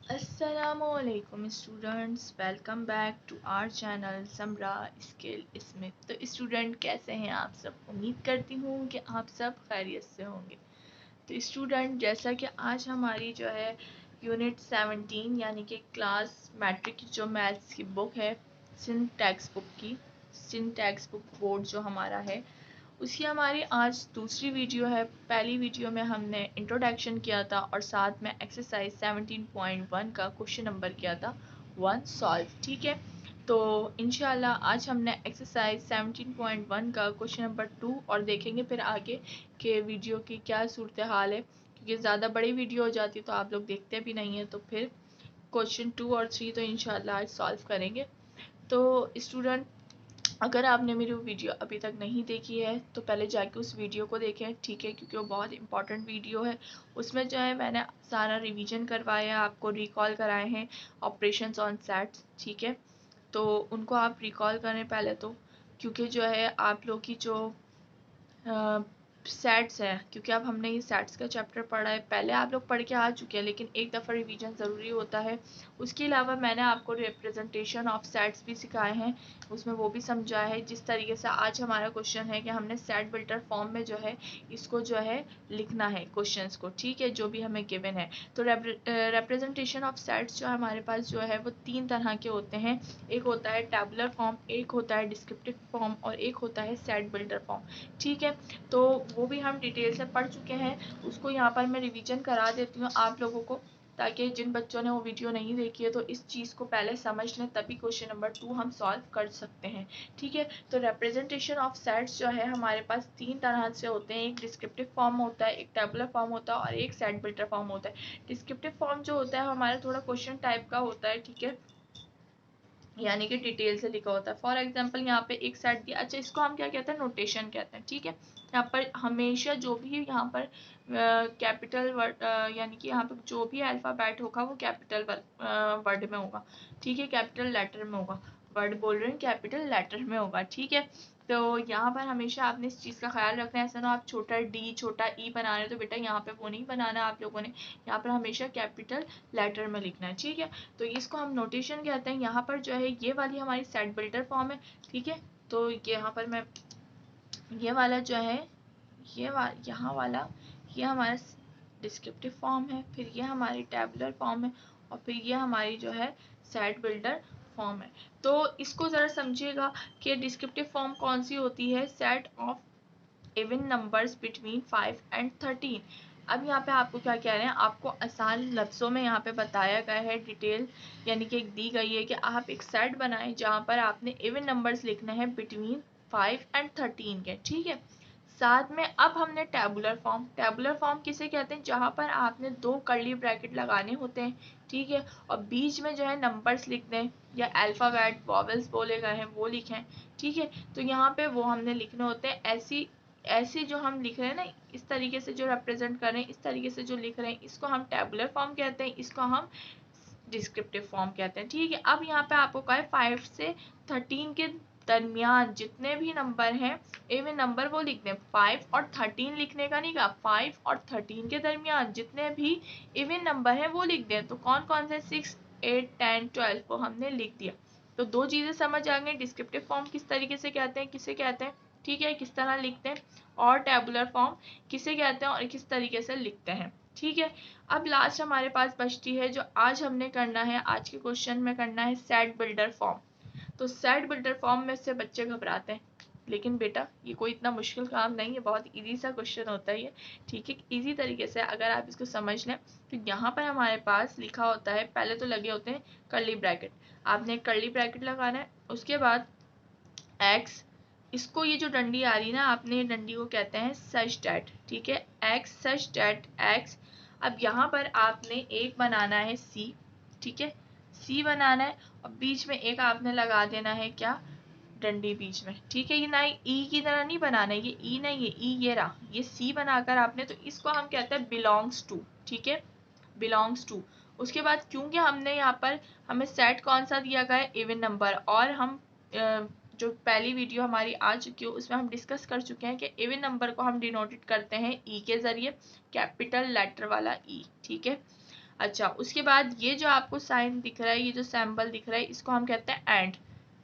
अस्सलामुअलैकुम students, welcome back to our channel Samra skill smith. तो student कैसे हैं आप सब? उम्मीद करती हूँ कि आप सब खैरियत से होंगे। तो स्टूडेंट जैसा कि आज हमारी जो है यूनिट 17 यानी कि क्लास मैट्रिक की जो मैथ्स की बुक है, सिंध टेक्स्ट बुक बोर्ड जो हमारा है, उसकी हमारी आज दूसरी वीडियो है। पहली वीडियो में हमने इंट्रोडक्शन किया था और साथ में एक्सरसाइज 17.1 का क्वेश्चन नंबर किया था 1 सॉल्व। ठीक है, तो इंशाल्लाह आज हमने एक्सरसाइज 17.1 का क्वेश्चन नंबर 2 और देखेंगे फिर आगे के वीडियो की क्या सूरत हाल है, क्योंकि ज़्यादा बड़ी वीडियो हो जाती तो आप लोग देखते भी नहीं हैं। तो फिर क्वेश्चन 2 और 3 तो इंशाल्लाह आज सॉल्व करेंगे। तो स्टूडेंट, अगर आपने मेरी वो वीडियो अभी तक नहीं देखी है तो पहले जाके उस वीडियो को देखें, ठीक है, क्योंकि वो बहुत इंपॉर्टेंट वीडियो है। उसमें जो है मैंने सारा रिवीजन करवाया है, आपको रिकॉल कराए हैं ऑपरेशंस ऑन सेट्स। ठीक है, तो उनको आप रिकॉल करें पहले तो, क्योंकि जो है आप लोग की जो सेट्स है, क्योंकि अब हमने ये सेट्स का चैप्टर पढ़ा है, पहले आप लोग पढ़ के आ चुके हैं, लेकिन एक दफ़ा रिवीजन ज़रूरी होता है। उसके अलावा मैंने आपको रिप्रेजेंटेशन ऑफ सेट्स भी सिखाए हैं, उसमें वो भी समझाया है। जिस तरीके से आज हमारा क्वेश्चन है कि हमने सेट बिल्डर फॉर्म में जो है इसको जो है लिखना है क्वेश्चंस को, ठीक है, जो भी हमें गिवन है। तो रिप्रेजेंटेशन ऑफ सेट्स जो हमारे पास जो है वो 3 तरह के होते हैं। एक होता है टैबुलर फॉर्म, एक होता है डिस्क्रिप्टिव फॉर्म और एक होता है सेट बिल्डर फॉर्म। ठीक है, तो वो भी हम डिटेल से पढ़ चुके हैं, उसको यहाँ पर मैं रिवीजन करा देती हूँ आप लोगों को, ताकि जिन बच्चों ने वो वीडियो नहीं देखी है तो इस चीज़ को पहले समझ लें, तभी क्वेश्चन नंबर 2 हम सॉल्व कर सकते हैं। ठीक है, तो रिप्रेजेंटेशन ऑफ सेट्स जो है हमारे पास 3 तरह से होते हैं। एक डिस्क्रिप्टिव फॉर्म होता है, एक टेबुलर फॉर्म होता है और एक सेट बिल्डर फॉर्म होता है। डिस्क्रिप्टिव फॉर्म जो होता है हमारा थोड़ा क्वेश्चन टाइप का होता है, ठीक है, यानी कि डिटेल से लिखा होता है। फॉर एग्जांपल यहाँ पे एक सेट दिया, अच्छा इसको हम क्या कहते हैं, नोटेशन कहते हैं। ठीक है, यहाँ पर हमेशा जो भी यहाँ पर कैपिटल वर्ड यानी कि यहाँ पर जो भी अल्फ़ाबेट होगा वो कैपिटल वर्ड में होगा। ठीक है, कैपिटल लेटर में होगा। वर्ड बोल रहे हैं, कैपिटल लेटर में होगा। ठीक है, तो यहाँ पर हमेशा आपने इस चीज़ का ख्याल रखना है। ऐसा ना आप छोटा डी छोटा ई बना रहे हो, तो बेटा यहाँ पे वो नहीं बनाना आप लोगों ने, यहाँ पर हमेशा कैपिटल लेटर में लिखना है। ठीक है, तो इसको हम नोटेशन कहते हैं। यहाँ पर जो है ये वाली हमारी सेट बिल्डर फॉर्म है। ठीक है, तो यहाँ पर मैं ये वाला जो है यहाँ वाला ये हमारा डिस्क्रिप्टिव फॉर्म है, फिर ये हमारी टैबुलर फॉर्म है और फिर ये हमारी जो है सेट बिल्डर फॉर्म है। तो इसको ज़रा समझिएगा कि डिस्क्रिप्टिव फॉर्म कौन सी होती है, set of even numbers between 5 and 13। अब यहाँ पे आपको क्या कह रहे हैं, आपको आसान लफ्ज़ों में यहाँ पे बताया गया है, डिटेल यानी कि एक दी गई है कि आप एक सेट बनाएं जहाँ पर आपने इवन नंबर्स लिखने हैं बिटवीन 5 एंड 13 के। ठीक है, साथ में अब हमने टेबुलर फॉर्म किसे कहते हैं, जहाँ पर आपने 2 कर्ली ब्रैकेट लगाने होते हैं। ठीक है, और बीच में जो है नंबर्स लिखने हैं या अल्फ़ाबेट वॉवेल्स बोले गए हैं वो लिखें। ठीक है, तो यहाँ पे वो हमने लिखने होते हैं। ऐसी जो हम लिख रहे हैं ना, इस तरीके से जो रिप्रेजेंट कर रहे हैं, इस तरीके से जो लिख रहे हैं, इसको हम टेबुलर फॉर्म कहते हैं, इसको हम डिस्क्रिप्टिव फॉर्म कहते हैं। ठीक है, अब यहाँ पे आपको कहा है 5 से 13 के दरमियान जितने भी नंबर हैं, इवन नंबर वो लिख दें। 5 और 13 लिखने का नहीं कहा, 5 और 13 के दरमियान जितने भी इवन नंबर हैं वो लिख दें। तो कौन कौन से, 6, 8, 10, 12 वो हमने लिख दिया। तो 2 चीज़ें समझ आ गई, डिस्क्रिप्टिव फॉर्म किस तरीके से कहते हैं, किसे कहते हैं, ठीक है, किस तरह लिखते हैं, और टेबुलर फॉर्म किसे कहते हैं और किस तरीके से लिखते हैं। ठीक है, अब लास्ट हमारे पास बचती है जो आज हमने करना है, आज के क्वेश्चन में करना है सेट बिल्डर फॉर्म। तो सेट बिल्डर फॉर्म में से बच्चे घबराते हैं, लेकिन बेटा ये कोई इतना मुश्किल काम नहीं है, बहुत इजी सा क्वेश्चन होता है ये। ठीक है, इजी तरीके से अगर आप इसको समझ लें तो यहाँ पर हमारे पास लिखा होता है, पहले तो लगे होते हैं कर्ली ब्रैकेट, आपने कर्ली ब्रैकेट लगाना है, उसके बाद एक्स, इसको ये जो डंडी आ रही है ना, आपने ये डंडी को कहते हैं सच डैट। ठीक है, एक्स सच डैट एक्स। अब यहाँ पर आपने एक बनाना है सी। ठीक है, सी बनाना है और बीच में एक आपने लगा देना है क्या, डंडी बीच में। ठीक है, ये ना ई की तरह नहीं बनाना है, ये ई नहीं है, ई ये रहा, ये सी बनाकर आपने, तो इसको हम कहते हैं बिलोंग्स टू। ठीक है, बिलोंग्स टू। उसके बाद क्योंकि हमने यहाँ पर हमें सेट कौन सा दिया गया है, इवन नंबर, और हम जो पहली वीडियो हमारी आ चुकी है उसमें हम डिस्कस कर चुके हैं कि इवन नंबर को हम डिनोटेड करते हैं ई के ज़रिए, कैपिटल लेटर वाला ई। ठीक है, अच्छा, उसके बाद ये जो आपको साइन दिख रहा है, ये जो सिंबल दिख रहा है, इसको हम कहते हैं एंड।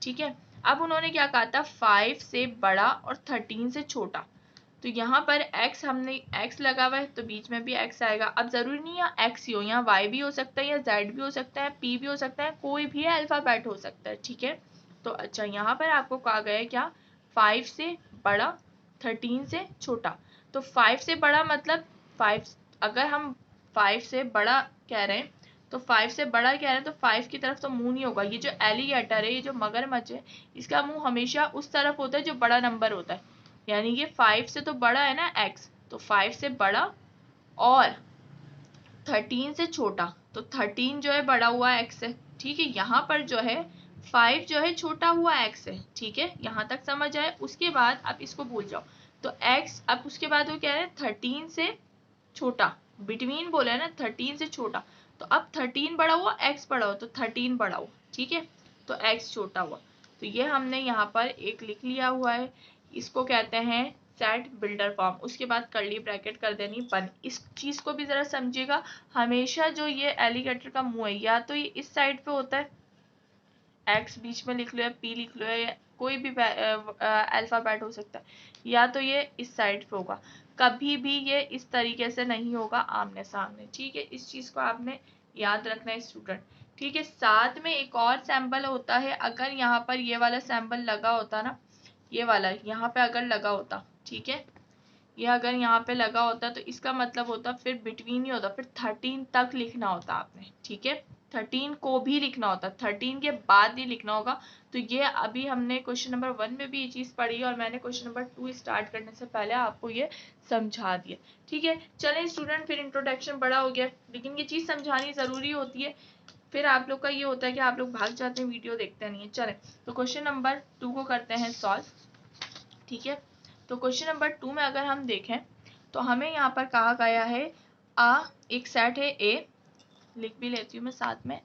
ठीक है, अब उन्होंने क्या कहा था, 5 से बड़ा और 13 से छोटा। तो यहाँ पर x, हमने x लगा हुआ है तो बीच में भी x आएगा। अब जरूरी नहीं है x ही हो, यहाँ y भी हो सकता है, या z भी हो सकता है, p भी हो सकता है, कोई भी अल्फाबेट हो सकता है। ठीक है, तो अच्छा यहाँ पर आपको कहा गया है क्या, 5 से बड़ा 13 से छोटा। तो 5 से बड़ा मतलब 5, अगर हम 5 से बड़ा कह रहे हैं तो 5 से बड़ा कह रहे हैं तो 5 की तरफ तो मुंह नहीं होगा। ये जो एलिगेटर है, ये जो मगरमच्छ है, इसका मुंह हमेशा उस तरफ होता है जो बड़ा नंबर होता है। यानी ये 5 से तो बड़ा है ना x, तो 5 से बड़ा और 13 से छोटा, तो 13 जो है बड़ा हुआ x से। ठीक है, यहाँ पर जो है 5 जो है छोटा हुआ x है। ठीक है, यहाँ तक समझ आए। उसके बाद आप इसको भूल जाओ, तो x, अब उसके बाद वो कह रहे हैं 13 से छोटा, बिटवीन बोला है ना, 13 से छोटा। तो अब 13 बड़ा हुआ, x बड़ा हुआ, तो 13 बड़ा हुआ। ठीक है, तो x छोटा हुआ। तो ये हमने यहाँ पर एक लिख लिया हुआ है, इसको कहते हैं सेट बिल्डर फॉर्म। उसके बाद कर्ली ब्रैकेट कर देनी बंद। इस चीज को भी जरा समझिएगा, हमेशा जो ये एलिगेटर का मुंह है, या तो ये इस साइड पे होता है, x बीच में लिख लो या p लिख लो, या कोई भी अल्फाबेट हो सकता है, या तो ये इस साइड पे होगा। कभी भी ये इस तरीके से नहीं होगा आमने सामने। ठीक है, इस चीज को आपने याद रखना है स्टूडेंट। ठीक है, साथ में एक और सैंपल होता है, अगर यहाँ पर ये वाला सैंपल लगा होता ना, ये वाला यहाँ पे अगर लगा होता, ठीक है, ये अगर यहाँ पे लगा होता तो इसका मतलब होता फिर बिटवीन ही होता, फिर 13 तक लिखना होता आपने। ठीक है, 13 को भी लिखना होता, 13 के बाद नहीं लिखना होगा। तो ये अभी हमने क्वेश्चन नंबर 1 में भी ये चीज पढ़ी है, और मैंने क्वेश्चन नंबर 2 स्टार्ट करने से पहले आपको ये समझा दिया। ठीक है, चलें स्टूडेंट, फिर इंट्रोडक्शन बड़ा हो गया, लेकिन ये चीज समझानी जरूरी होती है। फिर आप लोग का ये होता है कि आप लोग भाग जाते हैं, वीडियो देखते नहीं है। चलें, तो क्वेश्चन नंबर 2 को करते हैं सॉल्व। ठीक है, तो क्वेश्चन नंबर 2 में अगर हम देखें तो हमें यहाँ पर कहा गया है एक सेट है ए, लिख भी लेती हूँ मैं साथ में,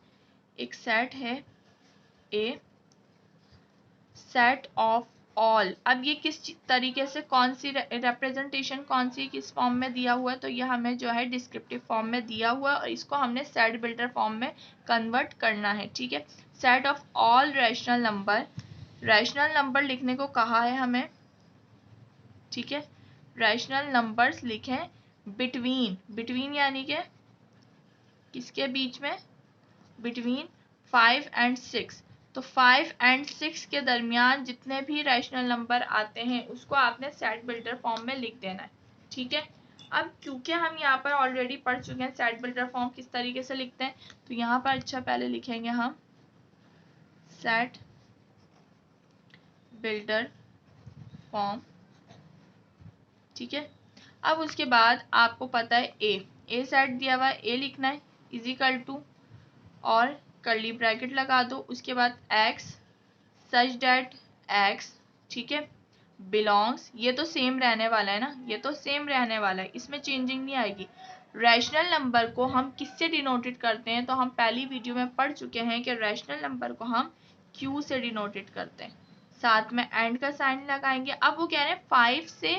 एक सेट है ए, सेट ऑफ ऑल। अब ये किस तरीके से, कौन सी रिप्रेजेंटेशन, कौन सी किस फॉर्म में दिया हुआ है, तो ये हमें जो है डिस्क्रिप्टिव फॉर्म में दिया हुआ है, और इसको हमने सेट बिल्डर फॉर्म में कन्वर्ट करना है। ठीक है, set of all rational number, rational number लिखने को कहा है हमें। ठीक है, रैशनल नंबर्स लिखें बिटवीन, बिटवीन यानी कि किसके बीच में, बिटवीन 5 एंड 6। तो 5 एंड 6 के दरमियान जितने भी रैशनल नंबर आते हैं उसको आपने सेट बिल्डर फॉर्म में लिख देना है। ठीक है, अब क्योंकि हम यहाँ पर ऑलरेडी पढ़ चुके हैं सेट बिल्डर फॉर्म किस तरीके से लिखते हैं, तो यहाँ पर अच्छा पहले लिखेंगे हम सेट बिल्डर फॉर्म। ठीक है, अब उसके बाद आपको पता है ए सेट दिया हुआ है, ए लिखना है इजिकल टू, और कर्ली ब्रैकेट लगा दो, उसके बाद x सच डेट x, ठीक है, बिलोंग्स, ये तो सेम रहने वाला है ना, ये तो सेम रहने वाला है, इसमें चेंजिंग नहीं आएगी। रैशनल नंबर को हम किससे डिनोटेड करते हैं, तो हम पहली वीडियो में पढ़ चुके हैं कि रैशनल नंबर को हम q से डिनोटेड करते हैं, साथ में एंड का साइन लगाएंगे। अब वो कह रहे हैं 5 से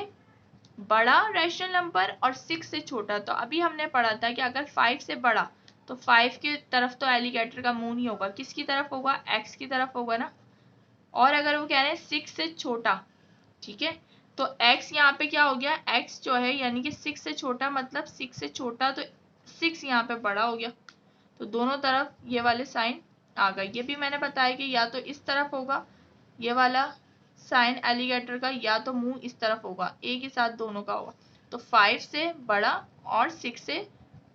बड़ा रैशनल नंबर और 6 से छोटा। तो अभी हमने पढ़ा था कि अगर 5 से बड़ा, तो 5 की तरफ तो एलिगेटर का मुंह नहीं होगा, किसकी तरफ होगा, x की तरफ होगा ना। और अगर वो कह रहे हैं 6 से छोटा, ठीक है, तो x यहाँ पे क्या हो गया, x जो है यानी कि 6 से छोटा, मतलब 6 से छोटा, तो 6 यहाँ पे बड़ा हो गया। तो दोनों तरफ ये वाले साइन आ गए। ये भी मैंने बताया कि या तो इस तरफ होगा ये वाला साइन एलिगेटर का, या तो मुंह इस तरफ होगा, एक ही साथ दोनों का होगा। तो 5 से बड़ा और 6 से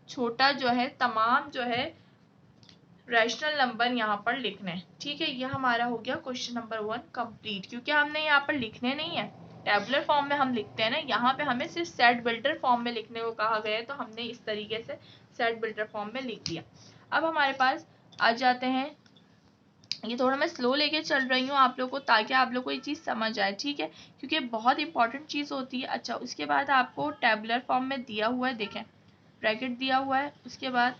छोटा जो है, तमाम जो है रैशनल नंबर यहाँ पर लिखने हैं। ठीक है, ये हमारा हो गया क्वेश्चन नंबर 1 कंप्लीट, क्योंकि हमने यहाँ पर लिखने नहीं है, टेबुलर फॉर्म में हम लिखते हैं ना, यहाँ पे हमें सिर्फ सेट बिल्डर फॉर्म में लिखने को कहा गया है, तो हमने इस तरीके से सेट बिल्डर फॉर्म में लिख दिया। अब हमारे पास आ जाते हैं, ये थोड़ा मैं स्लो लेके चल रही हूँ आप लोग को, ताकि आप लोग को ये चीज़ समझ आए। ठीक है, क्योंकि बहुत इंपॉर्टेंट चीज़ होती है। अच्छा, उसके बाद आपको टेबुलर फॉर्म में दिया हुआ है, देखें ब्रैकेट दिया हुआ है, उसके बाद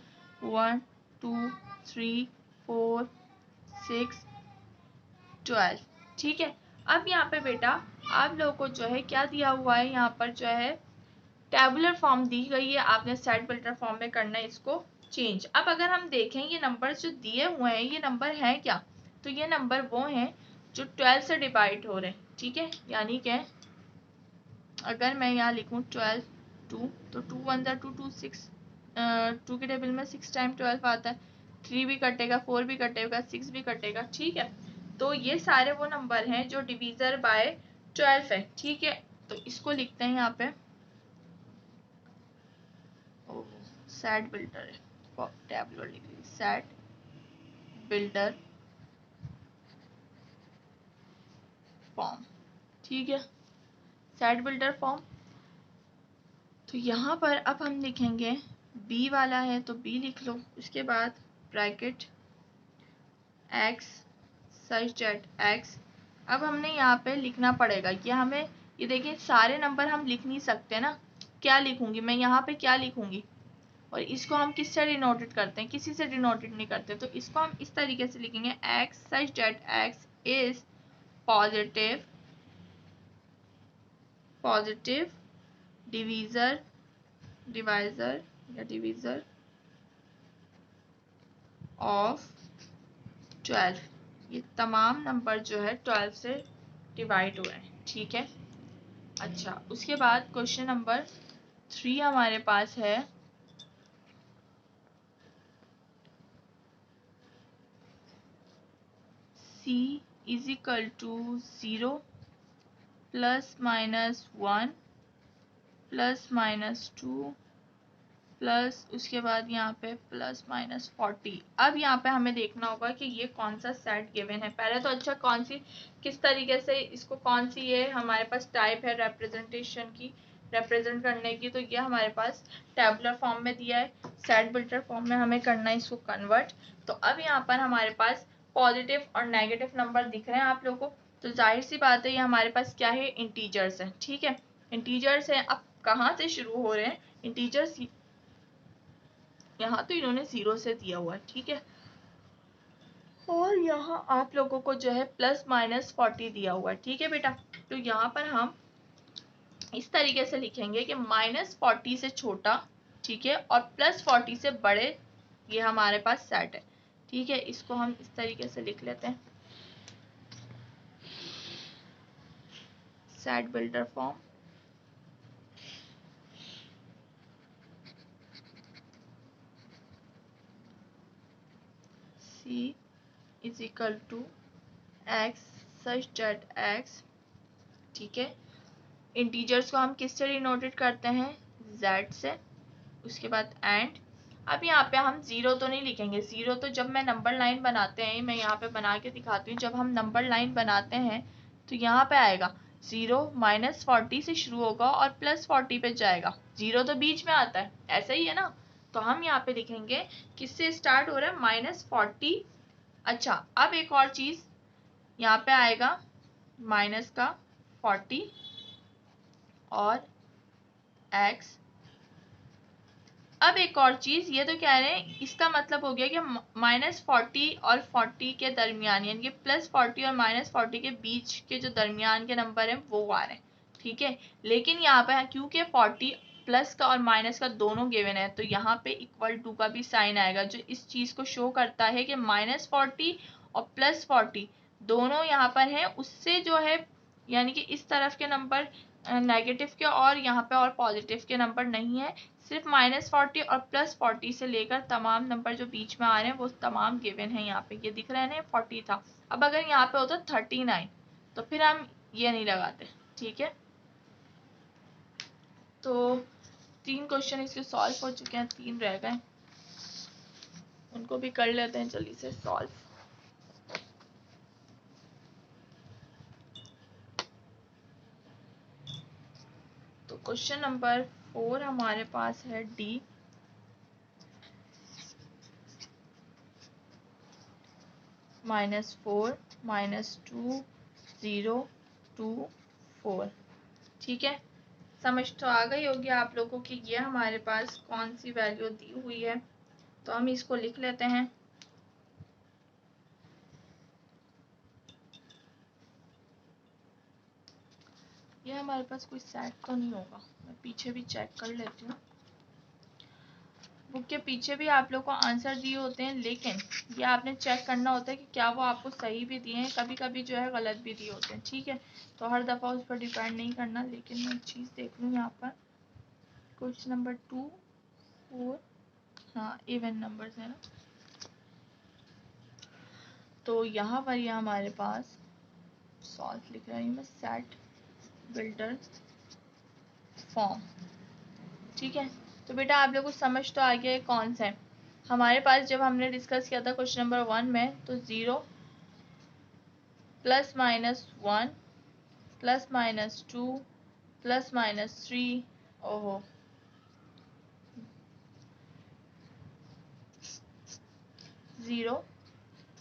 1 2 3 4 6 12। ठीक है, अब यहाँ पे बेटा आप लोगों को जो है क्या दिया हुआ है, यहाँ पर जो है टेबुलर फॉर्म दी गई है, आपने सेट बिल्डर फॉर्म में करना है इसको चेंज। अब अगर हम देखें ये नंबर जो दिए हुए हैं ये नंबर हैं क्या, तो ये नंबर वो हैं जो 12 से डिवाइड हो रहे हैं, ठीक है। यानी कि अगर मैं यहाँ लिखूँ 12 2, तो 2 1 ज़ा 2 2 6, 2 के टेबल में 6 टाइम 12 आता है, 3 भी कटेगा, 4 भी कटेगा, 6 भी कटेगा, ठीक है। तो ये सारे वो नंबर हैं जो डिवीजर बाय 12 है, ठीक है। तो इसको लिखते हैं यहाँ पे, सेट बिल्डर है, टैबुलर लिख लीजिए, सेट बिल्डर फॉर्म, ठीक है, सेट बिल्डर फॉर्म। तो यहाँ पर अब हम लिखेंगे बी वाला है तो बी लिख लो, उसके बाद bracket x such that x. अब हमने यहाँ पे लिखना पड़ेगा कि हमें, ये देखिए सारे नंबर हम लिख नहीं सकते ना, क्या लिखूंगी मैं यहाँ पे, क्या लिखूंगी, और इसको हम किससे डिनोटेड करते हैं, किसी से डिनोटेड नहीं करते, तो इसको हम इस तरीके से लिखेंगे x such that x is positive positive divisor divisor या डिवीजर ऑफ 12। ये तमाम नंबर जो है 12 से डिवाइड हुए हैं, ठीक है। अच्छा, उसके बाद क्वेश्चन नंबर 3 हमारे पास है, c is equal to 0 plus minus 1 plus minus 2 plus उसके बाद यहाँ पे प्लस माइनस 40। अब यहाँ पे हमें देखना होगा कि ये कौन सा सेट गिवन है पहले तो। अच्छा, कौन सी, किस तरीके से इसको, कौन सी ये हमारे पास टाइप है रिप्रेजेंटेशन की, रिप्रेजेंट करने की, तो ये हमारे पास टैबुलर फॉर्म में दिया है, सेट बिल्डर फॉर्म में हमें करना है इसको कन्वर्ट। तो अब यहाँ पर हमारे पास पॉजिटिव और नेगेटिव नंबर दिख रहे हैं आप लोगों को, तो जाहिर सी बात है ये हमारे पास क्या है, इंटीजर्स है, ठीक है, इंटीजर्स है। अब कहाँ से शुरू हो रहे हैं इंटीजर्स, यहाँ तो इन्होंने 0 से दिया हुआ है, ठीक है, और यहाँ आप लोगों को जो है प्लस माइनस 40 दिया हुआ है, ठीक है बेटा। तो यहाँ पर हम इस तरीके से लिखेंगे कि -40 से छोटा, ठीक है, और +40 से बड़े, ये हमारे पास सेट है, ठीक है। इसको हम इस तरीके से लिख लेते हैं, set builder form, C is equal to x such that x, ठीक है। इंटीजर्स को हम किससे डिनोटेड करते हैं, z से, उसके बाद एंड। अब यहाँ पे हम 0 तो नहीं लिखेंगे, 0 तो जब मैं नंबर लाइन बनाते हैं, मैं यहाँ पे बना के दिखाती हूँ, जब हम नंबर लाइन बनाते हैं तो यहाँ पे आएगा 0 -40 से शुरू होगा और +40 पे जाएगा, 0 तो बीच में आता है, ऐसा ही है ना। तो हम यहाँ पे लिखेंगे किससे स्टार्ट हो रहा है, -40। अच्छा, अब एक और चीज यहाँ पे आएगा माइनस का 40 और x। अब एक और चीज, ये तो कह रहे हैं, इसका मतलब हो गया कि -40 और 40 के दरमियान, यानी कि +40 और -40 के बीच के जो दरमियान के नंबर हैं वो आ रहे हैं, ठीक है। लेकिन यहाँ पे क्योंकि 40 प्लस का और माइनस का दोनों गिवन है, तो यहाँ पे इक्वल टू का भी साइन आएगा, जो इस चीज को शो करता है कि -40 और +40 दोनों यहाँ पर हैं, उससे जो है यानी कि इस तरफ के नंबर नेगेटिव के और यहाँ पे और पॉजिटिव के नंबर नहीं है, सिर्फ -40 और +40 से लेकर तमाम नंबर जो बीच में आ रहे हैं वो तमाम गिवन है। यहाँ पे ये दिख रहा है ना, 40 था, अब अगर यहाँ पे होता 39 तो फिर हम ये नहीं लगाते, ठीक है। तो 3 क्वेश्चन इसके सॉल्व हो चुके हैं, 3 रह गए, उनको भी कर लेते हैं जल्दी से सॉल्व। तो क्वेश्चन नंबर 4 हमारे पास है डी, -4 -2 0 2 4, ठीक है। समझ तो आ गई होगी आप लोगों की ये हमारे पास कौन सी वैल्यू दी हुई है, तो हम इसको लिख लेते हैं। ये हमारे पास कोई सेट तो नहीं होगा, मैं पीछे भी चेक कर लेती हूँ। बुक के पीछे भी आप लोग को आंसर दिए होते हैं, लेकिन ये आपने चेक करना होता है कि क्या वो आपको सही भी दिए हैं, कभी कभी जो है गलत भी दिए होते हैं, ठीक है। तो हर दफ़ा उस पर डिपेंड नहीं करना। लेकिन मैं एक चीज़ देख लूँ यहाँ पर, क्वेश्चन नंबर 2, 4, हाँ इवन नंबर्स है ना, तो यहाँ पर ये हमारे पास सॉल्व लिख रही हूँ मैं, सेट बिल्डर फॉर्म, ठीक है। तो बेटा आप लोग को समझ तो आ गया है कौन सा है। हमारे पास जब हमने डिस्कस किया था क्वेश्चन नंबर 1 में, तो 0 plus minus 1 plus minus 2 plus minus 3, ओहो 0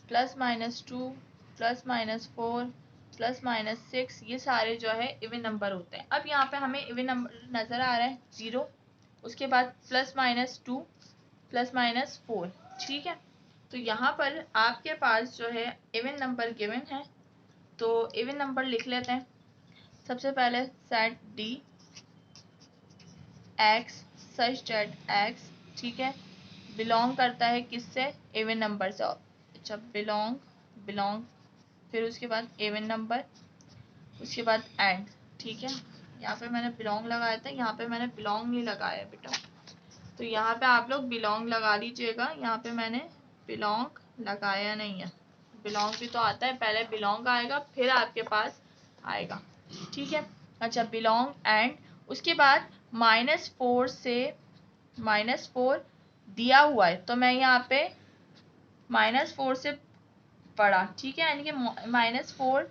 plus minus 2 plus minus 4 plus minus 6, ये सारे जो है इवन नंबर होते हैं। अब यहाँ पे हमें इवन नंबर नज़र आ रहा है 0, उसके बाद प्लस माइनस 2 प्लस माइनस 4, ठीक है। तो यहाँ पर आपके पास जो है इवन नंबर गिवन है, तो इवन नंबर लिख लेते हैं। सबसे पहले set D x such that x, ठीक है, बिलोंग करता है किससे, इवन नंबर से। अच्छा बिलोंग, फिर उसके बाद इवन नंबर, उसके बाद एंड, ठीक है। यहाँ पे मैंने बिलोंग लगाया था, यहाँ पे मैंने बिलोंग नहीं लगाया बेटा, तो यहाँ पे आप लोग बिलोंग लगा लीजिएगा। यहाँ पे मैंने बिलोंग लगाया नहीं है, बिलोंग भी तो आता है, पहले बिलोंग आएगा फिर आपके पास आएगा, ठीक है। अच्छा बिलोंग एंड, उसके बाद -4 से -4 दिया हुआ है, तो मैं यहाँ पे -4 से बड़ा, ठीक है, यानी कि -4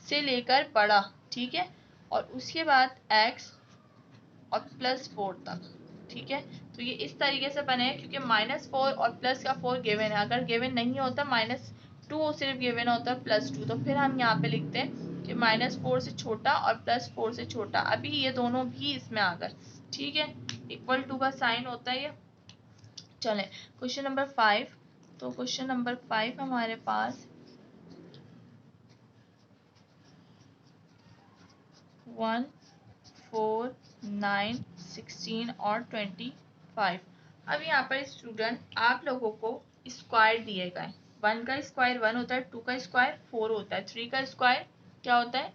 से लेकर बड़ा, ठीक है, और उसके बाद x और +4 तक, ठीक है। तो ये इस तरीके से बने, क्योंकि -4 और प्लस का 4 गिवन है। अगर गिवन नहीं होता -2 सिर्फ गिवन होता +2, तो फिर हम यहाँ पे लिखते हैं कि -4 से छोटा और +4 से छोटा। अभी ये दोनों भी इसमें आ गए, ठीक है, इक्वल टू का साइन होता है ये। चलें क्वेश्चन नंबर 5, तो क्वेश्चन नंबर 5 हमारे पास 1, 4, 9, 16 और 25। अब यहाँ पर स्टूडेंट आप लोगों को स्क्वायर दिए गए। 1 का स्क्वायर 1 होता है, 2 का स्क्वायर 4 होता है, 3 का स्क्वायर क्या होता है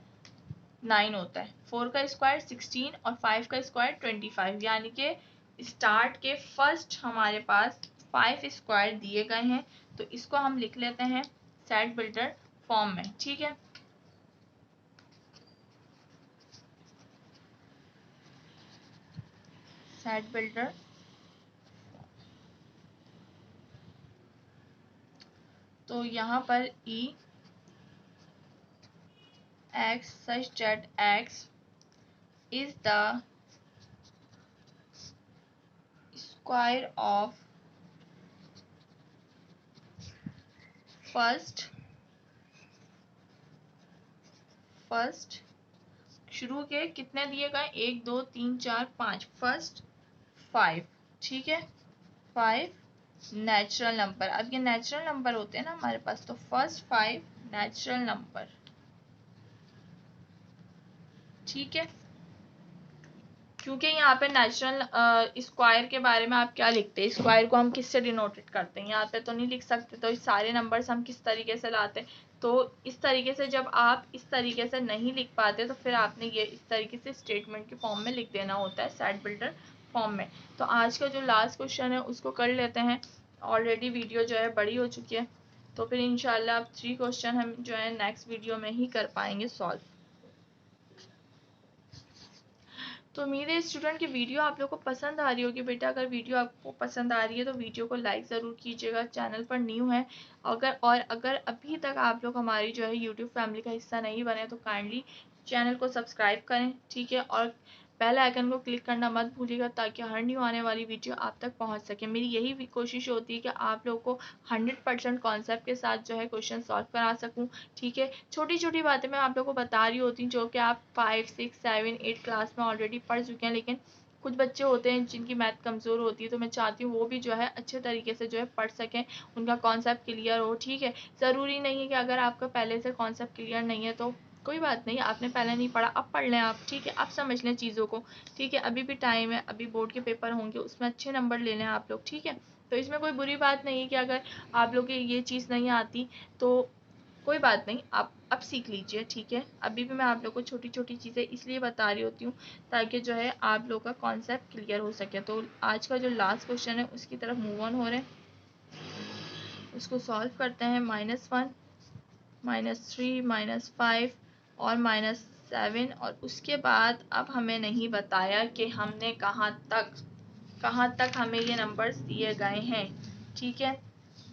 9 होता है, 4 का स्क्वायर 16 और 5 का स्क्वायर 25। यानी कि स्टार्ट के फर्स्ट हमारे पास 5 स्क्वायर दिए गए हैं, तो इसको हम लिख लेते हैं सेट बिल्डर फॉर्म में, ठीक है। सेट बिल्डर, तो यहाँ पर ई x such that x is the square of first शुरू के कितने दिए गए 1 2 3 4 5, फर्स्ट 5, ठीक है, 5 नेचुरल नंबर। अब ये नेचुरल नंबर होते हैं ना हमारे पास, तो फर्स्ट 5 नेचुरल नंबर, ठीक है। क्योंकि यहाँ पे नेचुरल स्क्वायर के बारे में आप क्या लिखते हैं, स्क्वायर को हम किससे डिनोटेड करते हैं, यहाँ पे तो नहीं लिख सकते, तो इस सारे नंबर्स हम किस तरीके से लाते हैं। तो इस तरीके से जब आप इस तरीके से नहीं लिख पाते, तो फिर आपने ये इस तरीके से स्टेटमेंट के फॉर्म में लिख देना होता है, सेट बिल्डर फॉर्म में। तो आज का जो लास्ट क्वेश्चन है उसको कर लेते हैं, ऑलरेडी वीडियो जो है बड़ी हो चुकी है, तो फिर इंशाल्लाह अब 3 क्वेश्चन हम जो है नेक्स्ट वीडियो में ही कर पाएंगे सॉल्व। तो उम्मीद है स्टूडेंट की वीडियो आप लोग को पसंद आ रही होगी। बेटा अगर वीडियो आपको पसंद आ रही है तो वीडियो को लाइक ज़रूर कीजिएगा, चैनल पर न्यू है अगर अभी तक आप लोग हमारी जो है यूट्यूब फैमिली का हिस्सा नहीं बने तो काइंडली चैनल को सब्सक्राइब करें, ठीक है, और बेल आइकन को क्लिक करना मत भूलिएगा, ताकि हर न्यू आने वाली वीडियो आप तक पहुंच सके। मेरी यही कोशिश होती है कि आप लोगों को 100% कॉन्सेप्ट के साथ जो है क्वेश्चन सॉल्व करा सकूं, ठीक है। छोटी छोटी बातें मैं आप लोगों को बता रही होती हूँ जो कि आप 5, 6, 7, 8 क्लास में ऑलरेडी पढ़ चुके हैं, लेकिन कुछ बच्चे होते हैं जिनकी मैथ कमज़ोर होती है, तो मैं चाहती हूँ वो भी जो है अच्छे तरीके से जो है पढ़ सकें, उनका कॉन्सेप्ट क्लियर हो, ठीक है। ज़रूरी नहीं है कि अगर आपका पहले से कॉन्सेप्ट क्लियर नहीं है तो कोई बात नहीं, आपने पहले नहीं पढ़ा, अब पढ़ लें आप, ठीक है, अब समझ लें चीज़ों को, ठीक है, अभी भी टाइम है, अभी बोर्ड के पेपर होंगे, उसमें अच्छे नंबर ले लें आप लोग, ठीक है। तो इसमें कोई बुरी बात नहीं है कि अगर आप लोग को ये चीज़ नहीं आती तो कोई बात नहीं, आप अब सीख लीजिए, ठीक है। अभी भी मैं आप लोग को छोटी छोटी चीज़ें इसलिए बता रही होती हूँ ताकि जो है आप लोग का कॉन्सेप्ट क्लियर हो सके। तो आज का जो लास्ट क्वेश्चन है उसकी तरफ मूव ऑन हो रहे हैं, उसको सॉल्व करते हैं। -1, -3, -5 और -7, और उसके बाद अब हमें नहीं बताया कि हमने कहाँ तक हमें ये नंबर्स दिए गए हैं, ठीक है।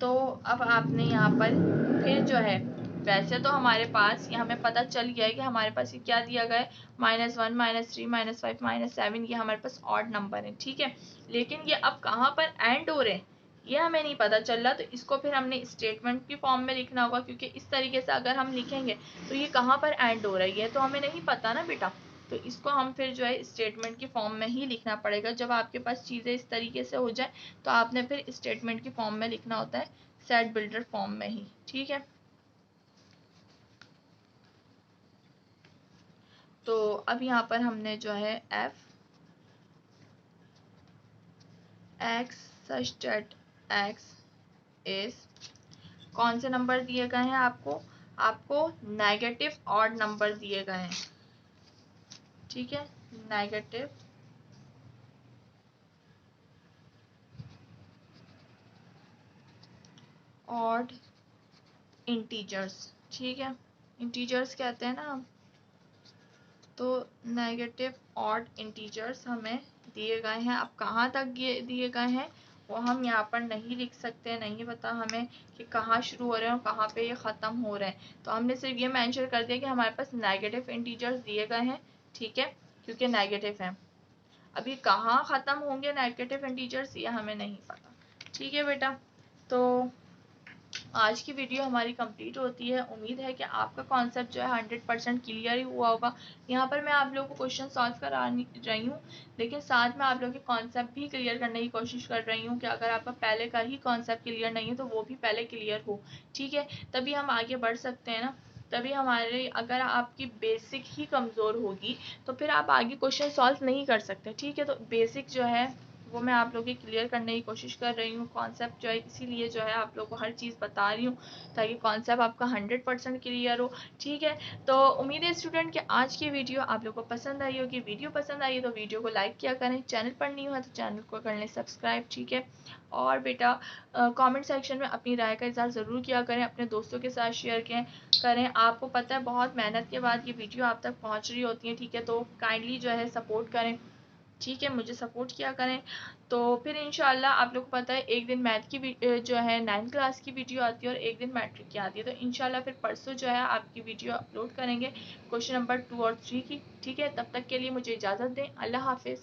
तो अब आपने यहाँ पर फिर जो है, वैसे तो हमारे पास ये हमें पता चल गया है कि हमारे पास ये क्या दिया गया है, -1, -3, -5, -7, ये हमारे पास ऑड नंबर है, ठीक है। लेकिन ये अब कहाँ पर एंड हो रहे हैं ये हमें नहीं पता चल रहा, तो इसको फिर हमने स्टेटमेंट की फॉर्म में लिखना होगा, क्योंकि इस तरीके से अगर हम लिखेंगे तो ये कहाँ पर एंड हो रही है तो हमें नहीं पता ना बेटा। तो इसको हम फिर जो है स्टेटमेंट की फॉर्म में ही लिखना पड़ेगा। जब आपके पास चीज़ें इस तरीके से हो जाए तो आपने फिर स्टेटमेंट की फॉर्म में लिखना होता है, सेट बिल्डर फॉर्म में ही, ठीक है। तो अब यहाँ पर हमने जो है f x such that x is, कौन से नंबर दिए गए हैं आपको, आपको नेगेटिव ऑड नंबर दिए गए हैं, ठीक है, नेगेटिव ऑड इंटीजर्स, ठीक है, इंटीजर्स कहते हैं ना हम। तो नेगेटिव ऑड इंटीजर्स हमें दिए गए हैं। अब कहाँ तक ये दिए गए हैं वो हम यहाँ पर नहीं लिख सकते, नहीं पता हमें कि कहाँ शुरू हो रहे हैं और कहाँ पे ये ख़त्म हो रहे हैं। तो हमने सिर्फ ये मेंशन कर दिया कि हमारे पास नेगेटिव इंटीजर्स दिए गए हैं, ठीक है, क्योंकि नेगेटिव हैं। अभी कहाँ ख़त्म होंगे नेगेटिव इंटीजर्स ये हमें नहीं पता, ठीक है बेटा। तो आज की वीडियो हमारी कंप्लीट होती है। उम्मीद है कि आपका कॉन्सेप्ट जो है 100% क्लियर ही हुआ होगा। यहाँ पर मैं आप लोगों को क्वेश्चन सॉल्व करा रही हूँ, लेकिन साथ में आप लोगों के कॉन्सेप्ट भी क्लियर करने की कोशिश कर रही हूँ कि अगर आपका पहले का ही कॉन्सेप्ट क्लियर नहीं है तो वो भी पहले क्लियर हो, ठीक है, तभी हम आगे बढ़ सकते हैं ना। तभी हमारे, अगर आपकी बेसिक ही कमज़ोर होगी तो फिर आप आगे क्वेश्चन सॉल्व नहीं कर सकते, ठीक है। तो बेसिक जो है वो मैं आप लोगों की क्लियर करने की कोशिश कर रही हूँ। कॉन्सेप्ट जो है इसीलिए जो है आप लोगों को हर चीज़ बता रही हूँ ताकि कॉन्सेप्ट आपका 100% क्लियर हो, ठीक है। तो उम्मीद है स्टूडेंट कि आज की वीडियो आप लोगों को पसंद आई होगी। वीडियो पसंद आई तो वीडियो को लाइक किया करें, चैनल पर नहीं हुआ तो चैनल को कर लें सब्सक्राइब, ठीक है। और बेटा कमेंट सेक्शन में अपनी राय का इज़हार ज़रूर किया करें, अपने दोस्तों के साथ शेयर करें। आपको पता है बहुत मेहनत के बाद ये वीडियो आप तक पहुँच रही होती है, ठीक है, तो काइंडली जो है सपोर्ट करें, ठीक है, मुझे सपोर्ट किया करें। तो फिर इंशाल्लाह आप लोग को पता है एक दिन मैथ की जो है 9th क्लास की वीडियो आती है और एक दिन मैट्रिक की आती है। तो इंशाल्लाह फिर परसों जो है आपकी वीडियो अपलोड करेंगे क्वेश्चन नंबर 2 और 3 की, ठीक है। तब तक के लिए मुझे इजाज़त दें, अल्लाह हाफिज़।